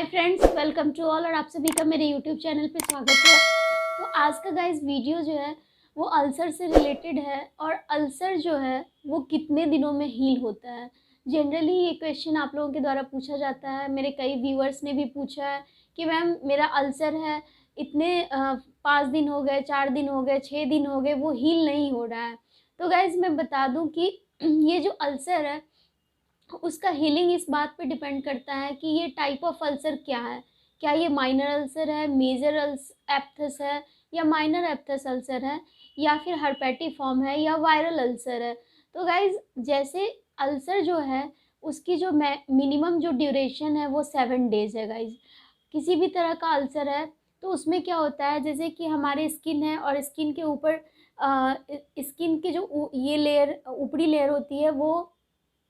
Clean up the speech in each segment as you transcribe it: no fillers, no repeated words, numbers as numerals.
Friends, welcome to all और आप सभी का मेरे यूट्यूब चैनल पे स्वागत है। तो आज का गाइस वीडियो जो है वो अल्सर से रिलेटेड है और अल्सर जो है वो कितने दिनों में हील होता है। जनरली ये क्वेश्चन आप लोगों के द्वारा पूछा जाता है, मेरे कई व्यूअर्स ने भी पूछा है कि मैम मेरा अल्सर है, इतने 5 दिन हो गए, 4 दिन हो गए, 6 दिन हो गए, वो हील नहीं हो रहा है। तो गाइज मैं बता दूँ कि ये जो अल्सर है उसका हीलिंग इस बात पे डिपेंड करता है कि ये टाइप ऑफ अल्सर क्या है। क्या ये माइनर अल्सर है, मेजर एप्थस है, या माइनर एप्थस अल्सर है, या फिर हर्पेटी फॉर्म है, या वायरल अल्सर है। तो गाइज जैसे अल्सर जो है उसकी जो मिनिमम जो ड्यूरेशन है वो 7 डेज है गाइज। किसी भी तरह का अल्सर है तो उसमें क्या होता है, जैसे कि हमारे स्किन है और स्किन के ऊपर स्किन की जो ये लेयर, ऊपरी लेयर होती है वो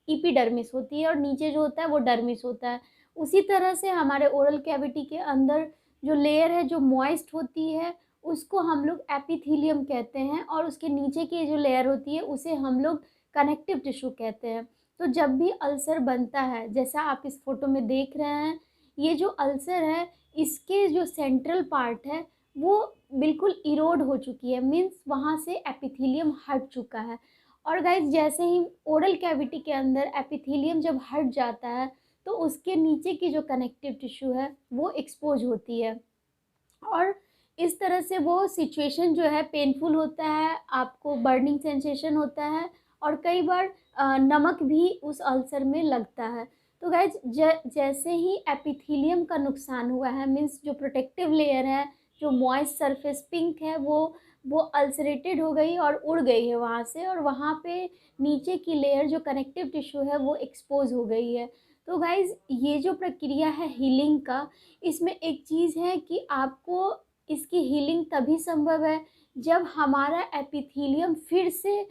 एपिडर्मिस होती है और नीचे जो होता है वो डर्मिस होता है। उसी तरह से हमारे ओरल कैविटी के अंदर जो लेयर है जो मॉइस्ट होती है उसको हम लोग एपिथीलियम कहते हैं और उसके नीचे की जो लेयर होती है उसे हम लोग कनेक्टिव टिश्यू कहते हैं। तो जब भी अल्सर बनता है, जैसा आप इस फोटो में देख रहे हैं, ये जो अल्सर है इसके जो सेंट्रल पार्ट है वो बिल्कुल इरोड हो चुकी है, मीन्स वहाँ से एपिथीलियम हट चुका है। और गाइज जैसे ही ओरल कैविटी के अंदर एपिथेलियम जब हट जाता है तो उसके नीचे की जो कनेक्टिव टिश्यू है वो एक्सपोज होती है और इस तरह से वो सिचुएशन जो है पेनफुल होता है, आपको बर्निंग सेंसेशन होता है और कई बार नमक भी उस अल्सर में लगता है। तो गाइज जैसे ही एपिथेलियम का नुकसान हुआ है, मीन्स जो प्रोटेक्टिव लेयर है, जो मॉइस्ट सरफेस पिंक है, वो अल्सरेटेड हो गई और उड़ गई है वहाँ से, और वहाँ पे नीचे की लेयर जो कनेक्टिव टिश्यू है वो एक्सपोज हो गई है। तो गाइज ये जो प्रक्रिया है हीलिंग का, इसमें एक चीज़ है कि आपको इसकी हीलिंग तभी संभव है जब हमारा एपिथेलियम फिर से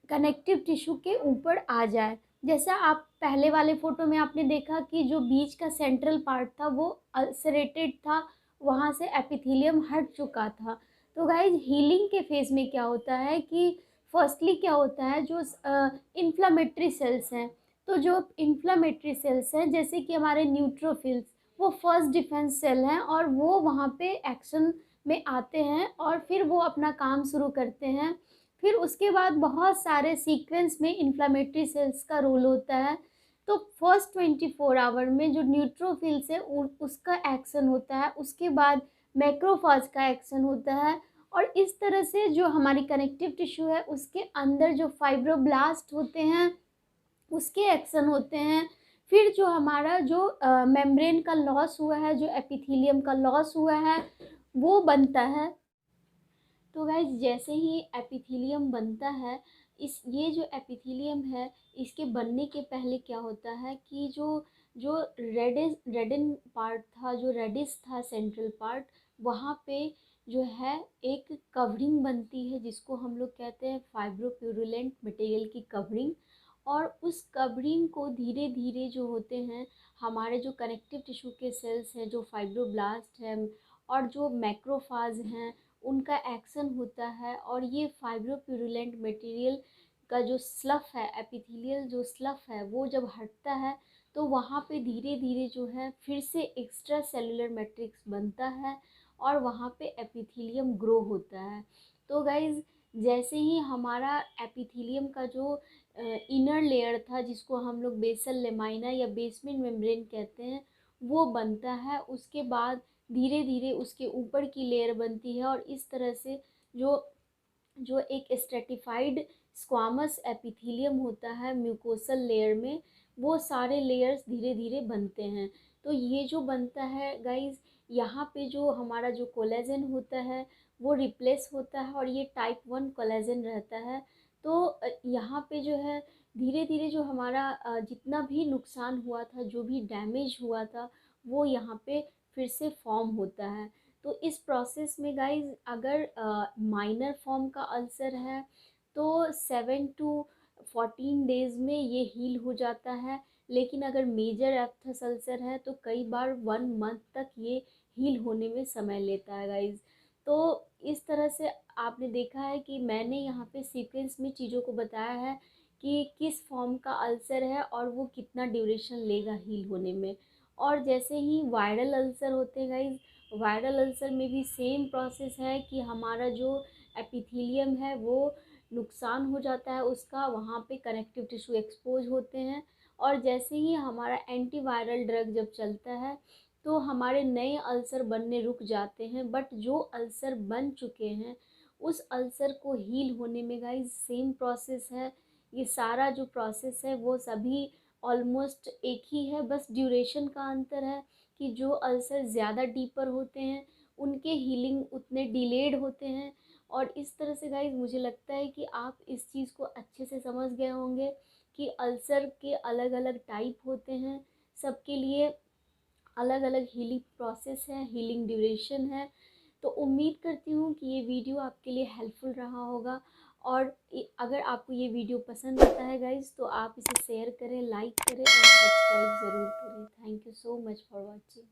कनेक्टिव टिश्यू के ऊपर आ जाए। जैसा आप पहले वाले फ़ोटो में आपने देखा कि जो बीच का सेंट्रल पार्ट था वो अल्सरेटेड था, वहाँ से एपिथेलियम हट चुका था। तो गाइज हीलिंग के फेज़ में क्या होता है कि फर्स्टली क्या होता है, जो इन्फ्लामेटरी सेल्स हैं, तो जो इन्फ्लामेटरी सेल्स हैं जैसे कि हमारे न्यूट्रोफिल्स, वो फर्स्ट डिफेंस सेल हैं और वो वहाँ पे एक्शन में आते हैं और फिर वो अपना काम शुरू करते हैं। फिर उसके बाद बहुत सारे सीक्वेंस में इन्फ्लामेटरी सेल्स का रोल होता है। तो फर्स्ट 24 आवर में जो न्यूट्रोफिल्स है उसका एक्शन होता है, उसके बाद मैक्रोफाज का एक्शन होता है और इस तरह से जो हमारी कनेक्टिव टिश्यू है उसके अंदर जो फाइब्रोब्लास्ट होते हैं उसके एक्शन होते हैं। फिर जो हमारा जो मेम्ब्रेन का लॉस हुआ है, जो एपिथेलियम का लॉस हुआ है, वो बनता है। तो गाइज जैसे ही एपिथेलियम बनता है, इस ये जो एपिथेलियम है इसके बनने के पहले क्या होता है कि जो जो रेडिन पार्ट था, जो रेडिस था सेंट्रल पार्ट, वहाँ पे जो है एक कवरिंग बनती है जिसको हम लोग कहते हैं फाइब्रोप्यूरुलेंट मटेरियल की कवरिंग। और उस कवरिंग को धीरे धीरे जो होते हैं हमारे जो कनेक्टिव टिश्यू के सेल्स हैं, जो फाइब्रोब्लास्ट हैं और जो मैक्रोफाज हैं, उनका एक्शन होता है और ये फाइब्रोप्यूरुलेंट मटेरियल का जो स्लफ़ है, एपिथेलियल जो स्लफ़ है, वो जब हटता है तो वहाँ पे धीरे धीरे जो है फिर से एक्स्ट्रा सेलुलर मैट्रिक्स बनता है और वहाँ पे एपिथेलियम ग्रो होता है। तो गाइज़ जैसे ही हमारा एपिथेलियम का जो इनर लेयर था जिसको हम लोग बेसल लेमाइना या बेसमेंट मेम्ब्रेन कहते हैं वो बनता है, उसके बाद धीरे धीरे उसके ऊपर की लेयर बनती है और इस तरह से जो जो एक स्ट्रेटिफाइड स्क्वामस एपिथेलियम होता है म्यूकोसल लेयर में, वो सारे लेयर्स धीरे धीरे बनते हैं। तो ये जो बनता है गाइज, यहाँ पे जो हमारा जो कोलेजन होता है वो रिप्लेस होता है और ये टाइप 1 कोलेजन रहता है। तो यहाँ पे जो है धीरे धीरे जो हमारा जितना भी नुकसान हुआ था, जो भी डैमेज हुआ था, वो यहाँ पे फिर से फॉर्म होता है। तो इस प्रोसेस में गाइज अगर माइनर फॉर्म का अल्सर है तो 7 to 14 डेज़ में ये हील हो जाता है, लेकिन अगर मेजर एप्थस अल्सर है तो कई बार 1 मंथ तक ये हील होने में समय लेता है गाइज। तो इस तरह से आपने देखा है कि मैंने यहाँ पे सीक्वेंस में चीज़ों को बताया है कि किस फॉर्म का अल्सर है और वो कितना ड्यूरेशन लेगा हील होने में। और जैसे ही वायरल अल्सर होते हैं गाइज, वायरल अल्सर में भी सेम प्रोसेस है कि हमारा जो एपिथेलियम है वो नुकसान हो जाता है उसका, वहाँ पे कनेक्टिव टिश्यू एक्सपोज होते हैं। और जैसे ही हमारा एंटीवायरल ड्रग जब चलता है तो हमारे नए अल्सर बनने रुक जाते हैं, बट जो अल्सर बन चुके हैं उस अल्सर को हील होने में गाइज सेम प्रोसेस है। ये सारा जो प्रोसेस है वो सभी ऑलमोस्ट एक ही है, बस ड्यूरेशन का अंतर है कि जो अल्सर ज़्यादा डीपर होते हैं उनके हीलिंग उतने डिलेड होते हैं। और इस तरह से गाइज मुझे लगता है कि आप इस चीज़ को अच्छे से समझ गए होंगे कि अल्सर के अलग अलग टाइप होते हैं, सबके लिए अलग अलग हीलिंग प्रोसेस है, हीलिंग ड्यूरेशन है। तो उम्मीद करती हूँ कि ये वीडियो आपके लिए हेल्पफुल रहा होगा। और अगर आपको ये वीडियो पसंद आता है गाइज तो आप इसे शेयर करें, लाइक करें और सब्सक्राइब ज़रूर करें। Thank you so much for watching.